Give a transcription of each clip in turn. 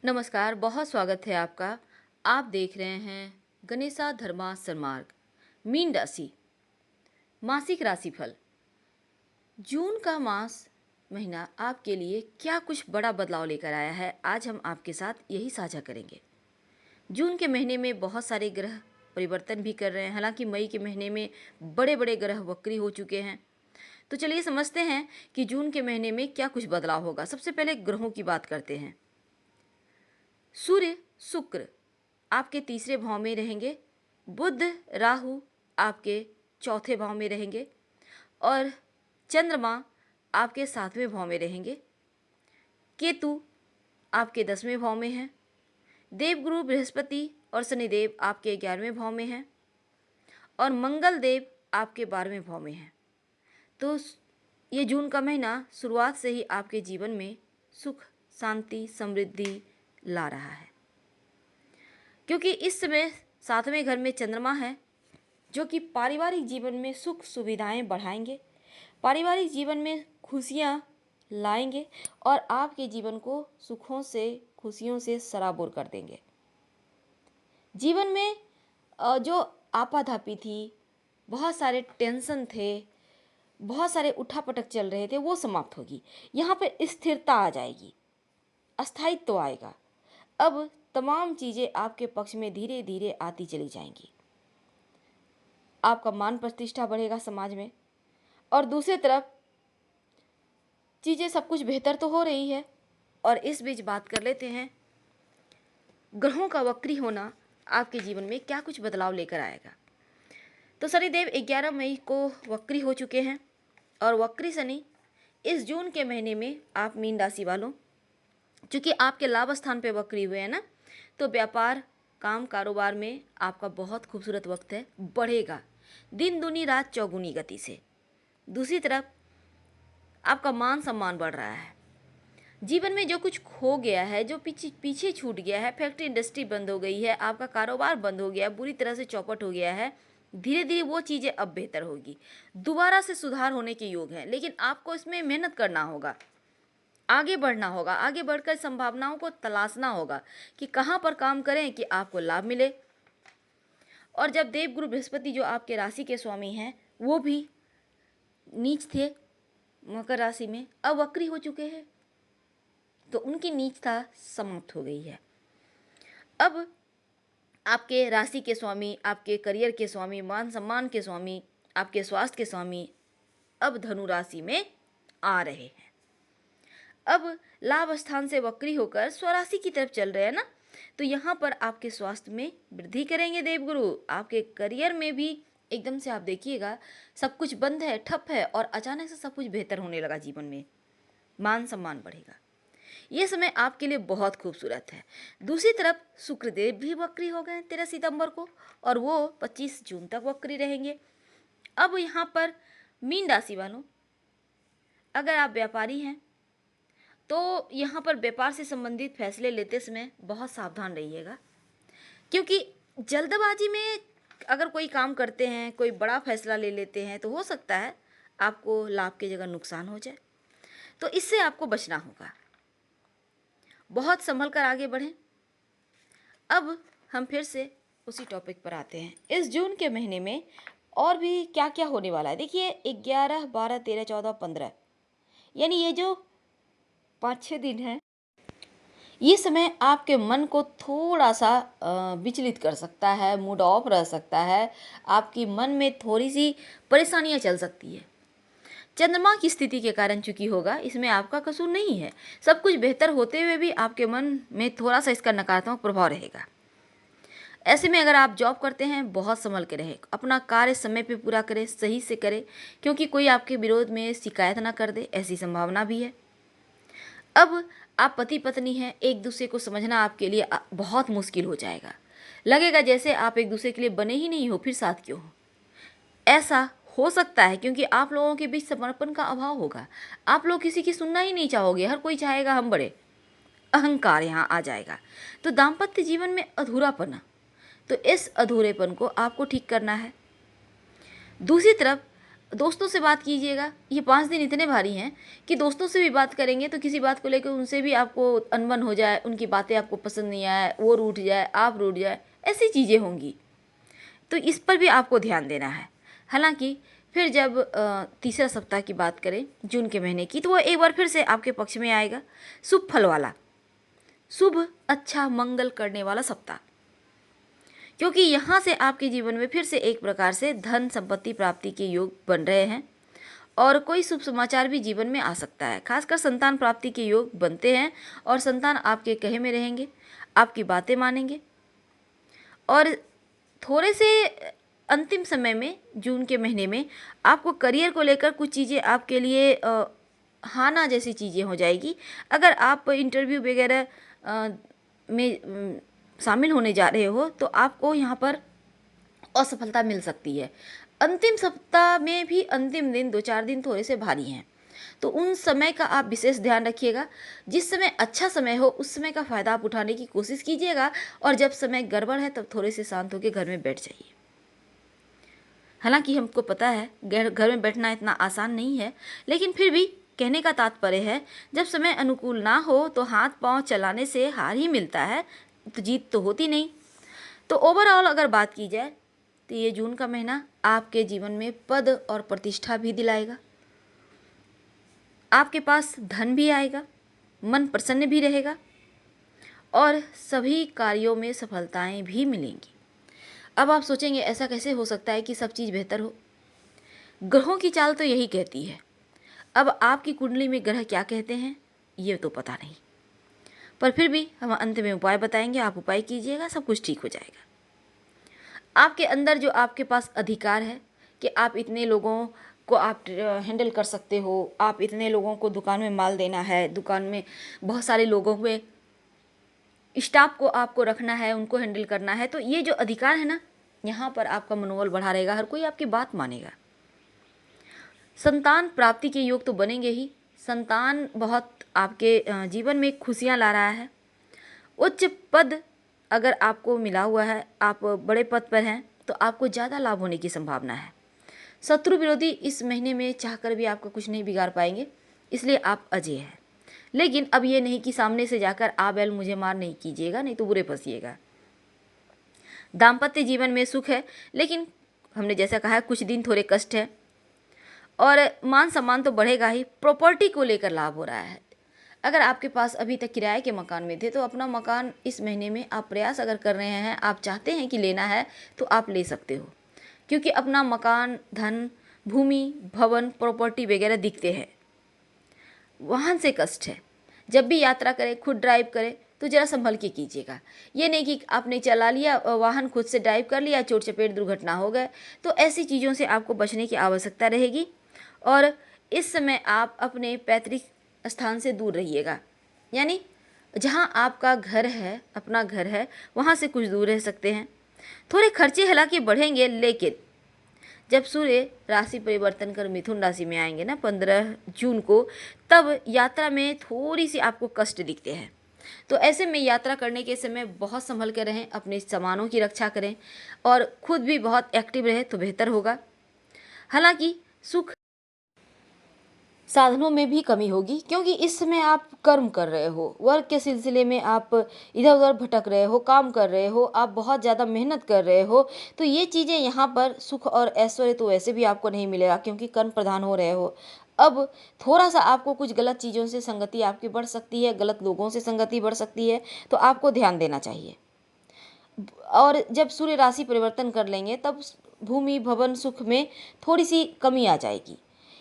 नमस्कार, बहुत स्वागत है आपका। आप देख रहे हैं गणेशा धर्मा सन्मार्ग। मीन राशि, मासिक राशिफल। जून का महीना आपके लिए क्या कुछ बड़ा बदलाव लेकर आया है, आज हम आपके साथ यही साझा करेंगे। जून के महीने में बहुत सारे ग्रह परिवर्तन भी कर रहे हैं। हालांकि मई के महीने में बड़े बड़े ग्रह वक्री हो चुके हैं। तो चलिए समझते हैं कि जून के महीने में क्या कुछ बदलाव होगा। सबसे पहले ग्रहों की बात करते हैं। सूर्य, शुक्र आपके तीसरे भाव में रहेंगे। बुध, राहु आपके चौथे भाव में रहेंगे और चंद्रमा आपके सातवें भाव में रहेंगे। केतु आपके 10वें भाव में है। देवगुरु बृहस्पति और शनिदेव आपके 11वें भाव में हैं और मंगल देव आपके 12वें भाव में हैं। तो ये जून का महीना शुरुआत से ही आपके जीवन में सुख, शांति, समृद्धि ला रहा है, क्योंकि इस समय 7वें घर में चंद्रमा है, जो कि पारिवारिक जीवन में सुख सुविधाएं बढ़ाएंगे, पारिवारिक जीवन में खुशियां लाएंगे और आपके जीवन को सुखों से, खुशियों से सराबोर कर देंगे। जीवन में जो आपाधापी थी, बहुत सारे टेंशन थे, बहुत सारे उठापटक चल रहे थे, वो समाप्त होगी। यहाँ पर स्थिरता आ जाएगी, अस्थायित्व आएगा। अब तमाम चीज़ें आपके पक्ष में धीरे धीरे आती चली जाएंगी। आपका मान प्रतिष्ठा बढ़ेगा समाज में और दूसरी तरफ चीज़ें सब कुछ बेहतर तो हो रही है। और इस बीच बात कर लेते हैं ग्रहों का वक्री होना आपके जीवन में क्या कुछ बदलाव लेकर आएगा। तो शनिदेव 11 मई को वक्री हो चुके हैं और वक्री शनि इस जून के महीने में आप मीन राशि वालों, चूँकि आपके लाभ स्थान पे वक्री हुए हैं ना, तो व्यापार, काम, कारोबार में आपका बहुत खूबसूरत वक्त है, बढ़ेगा दिन दूनी रात चौगुनी गति से। दूसरी तरफ आपका मान सम्मान बढ़ रहा है। जीवन में जो कुछ खो गया है, जो पीछे छूट गया है, फैक्ट्री इंडस्ट्री बंद हो गई है, आपका कारोबार बंद हो गया, बुरी तरह से चौपट हो गया है, धीरे धीरे वो चीज़ें अब बेहतर होगी, दोबारा से सुधार होने के योग हैं। लेकिन आपको इसमें मेहनत करना होगा, आगे बढ़ना होगा, आगे बढ़कर संभावनाओं को तलाशना होगा कि कहाँ पर काम करें कि आपको लाभ मिले। और जब देवगुरु बृहस्पति जो आपके राशि के स्वामी हैं, वो भी नीच थे मकर राशि में, अब वक्री हो चुके हैं, तो उनकी नीचता समाप्त हो गई है। अब आपके राशि के स्वामी, आपके करियर के स्वामी, मान सम्मान के स्वामी, आपके स्वास्थ्य के स्वामी अब धनु राशि में आ रहे हैं। अब लाभ स्थान से वक्री होकर स्वराशि की तरफ चल रहे हैं ना, तो यहाँ पर आपके स्वास्थ्य में वृद्धि करेंगे देवगुरु। आपके करियर में भी एकदम से आप देखिएगा सब कुछ बंद है, ठप है, और अचानक से सब कुछ बेहतर होने लगा। जीवन में मान सम्मान बढ़ेगा। ये समय आपके लिए बहुत खूबसूरत है। दूसरी तरफ शुक्रदेव भी वक्री हो गए 13 सितंबर को और वो 25 जून तक वक्री रहेंगे। अब यहाँ पर मीन राशि वालों, अगर आप व्यापारी हैं तो यहाँ पर व्यापार से संबंधित फैसले लेते समय बहुत सावधान रहिएगा, क्योंकि जल्दबाजी में अगर कोई काम करते हैं, कोई बड़ा फैसला ले लेते हैं, तो हो सकता है आपको लाभ की जगह नुकसान हो जाए। तो इससे आपको बचना होगा, बहुत संभल कर आगे बढ़ें। अब हम फिर से उसी टॉपिक पर आते हैं। इस जून के महीने में और भी क्या क्या होने वाला है। देखिए 11, 12, 13, 14, 15, यानी ये जो 5-6 दिन है, ये समय आपके मन को थोड़ा सा विचलित कर सकता है, मूड ऑफ रह सकता है, आपकी मन में थोड़ी सी परेशानियां चल सकती है। चंद्रमा की स्थिति के कारण चूंकि होगा, इसमें आपका कसूर नहीं है। सब कुछ बेहतर होते हुए भी आपके मन में थोड़ा सा इसका नकारात्मक प्रभाव रहेगा। ऐसे में अगर आप जॉब करते हैं, बहुत संभल के रहें, अपना कार्य समय पे पूरा करें, सही से करें, क्योंकि कोई आपके विरोध में शिकायत ना कर दे, ऐसी संभावना भी है। अब आप पति पत्नी हैं, एक दूसरे को समझना आपके लिए बहुत मुश्किल हो जाएगा। लगेगा जैसे आप एक दूसरे के लिए बने ही नहीं हो, फिर साथ क्यों हो। ऐसा हो सकता है क्योंकि आप लोगों के बीच समर्पण का अभाव होगा। आप लोग किसी की सुनना ही नहीं चाहोगे, हर कोई चाहेगा हम बड़े, अहंकार यहाँ आ जाएगा। तो दाम्पत्य जीवन में अधूरापना, तो इस अधूरेपन को आपको ठीक करना है। दूसरी तरफ दोस्तों से बात कीजिएगा। ये 5 दिन इतने भारी हैं कि दोस्तों से भी बात करेंगे तो किसी बात को लेकर उनसे भी आपको अनबन हो जाए, उनकी बातें आपको पसंद नहीं आए, वो रूठ जाए, आप रूठ जाए, ऐसी चीज़ें होंगी। तो इस पर भी आपको ध्यान देना है। हालांकि फिर जब तीसरा सप्ताह की बात करें जून के महीने की, तो वो एक बार फिर से आपके पक्ष में आएगा। शुभ फल वाला, शुभ, अच्छा, मंगल करने वाला सप्ताह, क्योंकि यहाँ से आपके जीवन में फिर से एक प्रकार से धन संपत्ति प्राप्ति के योग बन रहे हैं और कोई शुभ समाचार भी जीवन में आ सकता है। खासकर संतान प्राप्ति के योग बनते हैं और संतान आपके कहे में रहेंगे, आपकी बातें मानेंगे। और थोड़े से अंतिम समय में जून के महीने में आपको करियर को लेकर कुछ चीज़ें आपके लिए हाना जैसी चीज़ें हो जाएगी। अगर आप इंटरव्यू वगैरह में शामिल होने जा रहे हो तो आपको यहाँ पर असफलता मिल सकती है। अंतिम सप्ताह में भी अंतिम दिन 2-4 दिन थोड़े से भारी हैं, तो उन समय का आप विशेष ध्यान रखिएगा। जिस समय अच्छा समय हो उस समय का फ़ायदा आप उठाने की कोशिश कीजिएगा और जब समय गड़बड़ है तब थोड़े से शांत होकर घर में बैठ जाइए। हालांकि हमको पता है घर में बैठना इतना आसान नहीं है, लेकिन फिर भी कहने का तात्पर्य है जब समय अनुकूल ना हो तो हाथ पांव चलाने से हार ही मिलता है, तो जीत तो होती नहीं। तो ओवरऑल अगर बात की जाए तो ये जून का महीना आपके जीवन में पद और प्रतिष्ठा भी दिलाएगा, आपके पास धन भी आएगा, मन प्रसन्न भी रहेगा और सभी कार्यों में सफलताएं भी मिलेंगी। अब आप सोचेंगे ऐसा कैसे हो सकता है कि सब चीज़ बेहतर हो। ग्रहों की चाल तो यही कहती है। अब आपकी कुंडली में ग्रह क्या कहते हैं ये तो पता नहीं, पर फिर भी हम अंत में उपाय बताएंगे, आप उपाय कीजिएगा, सब कुछ ठीक हो जाएगा। आपके अंदर जो आपके पास अधिकार है कि आप इतने लोगों को आप हैंडल कर सकते हो, आप इतने लोगों को दुकान में माल देना है, दुकान में बहुत सारे लोगों में स्टाफ को आपको रखना है, उनको हैंडल करना है, तो ये जो अधिकार है ना, यहाँ पर आपका मनोबल बढ़ा रहेगा, हर कोई आपकी बात मानेगा। संतान प्राप्ति के योग तो बनेंगे ही। संतान बहुत आपके जीवन में खुशियाँ ला रहा है। उच्च पद अगर आपको मिला हुआ है, आप बड़े पद पर हैं, तो आपको ज़्यादा लाभ होने की संभावना है। शत्रु विरोधी इस महीने में चाहकर भी आपको कुछ नहीं बिगाड़ पाएंगे, इसलिए आप अजय हैं। लेकिन अब ये नहीं कि सामने से जाकर आ बैल मुझे मार नहीं कीजिएगा, नहीं तो बुरे फंसिएगा। दाम्पत्य जीवन में सुख है, लेकिन हमने जैसा कहा कुछ दिन थोड़े कष्ट है और मान सम्मान तो बढ़ेगा ही। प्रॉपर्टी को लेकर लाभ हो रहा है। अगर आपके पास अभी तक किराए के मकान में थे तो अपना मकान इस महीने में आप प्रयास अगर कर रहे हैं, आप चाहते हैं कि लेना है तो आप ले सकते हो, क्योंकि अपना मकान, धन, भूमि, भवन, प्रॉपर्टी वगैरह दिखते हैं। वाहन से कष्ट है। जब भी यात्रा करें, खुद ड्राइव करें तो ज़रा संभल के कीजिएगा। ये नहीं कि आपने चला लिया वाहन, खुद से ड्राइव कर लिया, चोट चपेट दुर्घटना हो गए, तो ऐसी चीज़ों से आपको बचने की आवश्यकता रहेगी। और इस समय आप अपने पैतृक स्थान से दूर रहिएगा, यानी जहाँ आपका घर है, अपना घर है, वहाँ से कुछ दूर रह सकते हैं। थोड़े खर्चे हालांकि बढ़ेंगे, लेकिन जब सूर्य राशि परिवर्तन कर मिथुन राशि में आएंगे ना 15 जून को, तब यात्रा में थोड़ी सी आपको कष्ट दिखते हैं। तो ऐसे में यात्रा करने के समय बहुत संभल कर रहें, अपने सामानों की रक्षा करें और खुद भी बहुत एक्टिव रहे तो बेहतर होगा। हालांकि सुख साधनों में भी कमी होगी, क्योंकि इस समय आप कर्म कर रहे हो, वर्क के सिलसिले में आप इधर उधर भटक रहे हो, काम कर रहे हो, आप बहुत ज़्यादा मेहनत कर रहे हो, तो ये चीज़ें यहाँ पर सुख और ऐश्वर्य तो वैसे भी आपको नहीं मिलेगा, क्योंकि कर्म प्रधान हो रहे हो। अब थोड़ा सा आपको कुछ गलत चीज़ों से संगति आपकी बढ़ सकती है, गलत लोगों से संगति बढ़ सकती है, तो आपको ध्यान देना चाहिए। और जब सूर्य राशि परिवर्तन कर लेंगे तब भूमि, भवन, सुख में थोड़ी सी कमी आ जाएगी।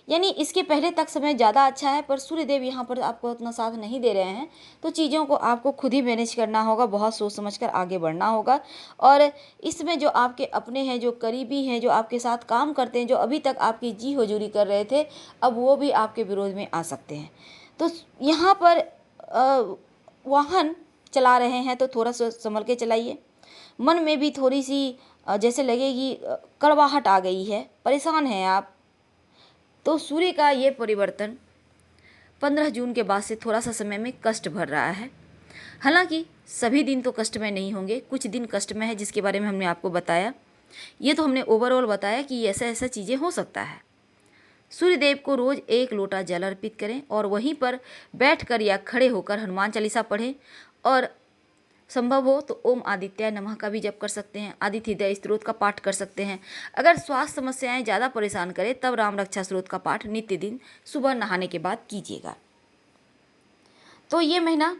यानी इसके पहले तक समय ज़्यादा अच्छा है, पर सूर्यदेव यहाँ पर आपको उतना साथ नहीं दे रहे हैं, तो चीज़ों को आपको खुद ही मैनेज करना होगा, बहुत सोच समझकर आगे बढ़ना होगा। और इसमें जो आपके अपने हैं, जो करीबी हैं, जो आपके साथ काम करते हैं, जो अभी तक आपकी जी हुजूरी कर रहे थे, अब वो भी आपके विरोध में आ सकते हैं। तो यहाँ पर वाहन चला रहे हैं तो थोड़ा सा संभल के चलाइए। मन में भी थोड़ी सी जैसे लगेगी कड़वाहट आ गई है, परेशान हैं आप, तो सूर्य का ये परिवर्तन 15 जून के बाद से थोड़ा सा समय में कष्ट भर रहा है। हालांकि सभी दिन तो कष्टमय नहीं होंगे, कुछ दिन कष्टमय है, जिसके बारे में हमने आपको बताया। ये तो हमने ओवरऑल बताया कि ऐसा ऐसा चीज़ें हो सकता है। सूर्यदेव को रोज 1 लोटा जल अर्पित करें और वहीं पर बैठकर या खड़े होकर हनुमान चालीसा पढ़ें और संभव हो तो ओम आदित्याय नमः का भी जप कर सकते हैं। आदित्य हृदय स्तोत्र का पाठ कर सकते हैं। अगर स्वास्थ्य समस्याएं ज़्यादा परेशान करें तब राम रक्षा स्तोत्र का पाठ नित्य दिन सुबह नहाने के बाद कीजिएगा। तो ये महीना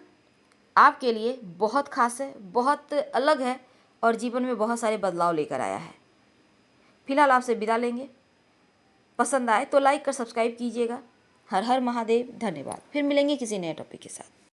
आपके लिए बहुत खास है, बहुत अलग है और जीवन में बहुत सारे बदलाव लेकर आया है। फिलहाल आपसे विदा लेंगे। पसंद आए तो लाइक कर सब्सक्राइब कीजिएगा। हर हर महादेव। धन्यवाद। फिर मिलेंगे किसी नए टॉपिक के साथ।